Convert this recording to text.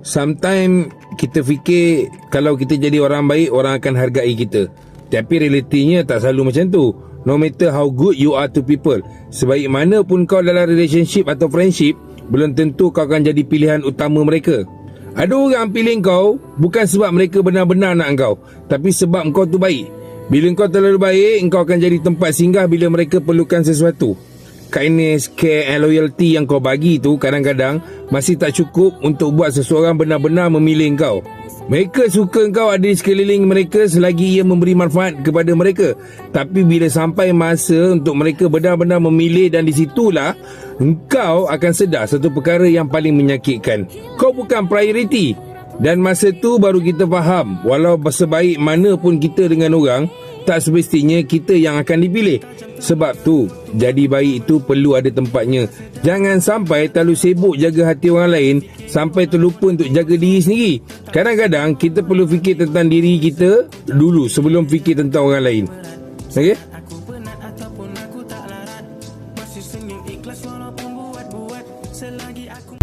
Sometimes kita fikir kalau kita jadi orang baik, orang akan hargai kita. Tapi realitinya tak selalu macam tu. No matter how good you are to people, sebaik mana pun kau dalam relationship atau friendship, belum tentu kau akan jadi pilihan utama mereka. Ada orang pilih kau bukan sebab mereka benar-benar nak kau, tapi sebab kau tu baik. Bila kau terlalu baik, kau akan jadi tempat singgah bila mereka perlukan sesuatu. Kindness, care and loyalty yang kau bagi tu kadang-kadang masih tak cukup untuk buat seseorang benar-benar memilih kau. Mereka suka kau ada di sekeliling mereka selagi ia memberi manfaat kepada mereka. Tapi bila sampai masa untuk mereka benar-benar memilih, dan di situlah engkau akan sedar satu perkara yang paling menyakitkan. Kau bukan priority. Dan masa tu baru kita faham, walau sebaik mana pun kita dengan orang, tak semestinya kita yang akan dipilih. Sebab tu, jadi baik itu perlu ada tempatnya. Jangan sampai terlalu sibuk jaga hati orang lain sampai terlupa untuk jaga diri sendiri. Kadang-kadang kita perlu fikir tentang diri kita dulu sebelum fikir tentang orang lain. Okey? Aku penat ataupun aku tak larat, masih senyum ikhlas walaupun buat-buat selagi aku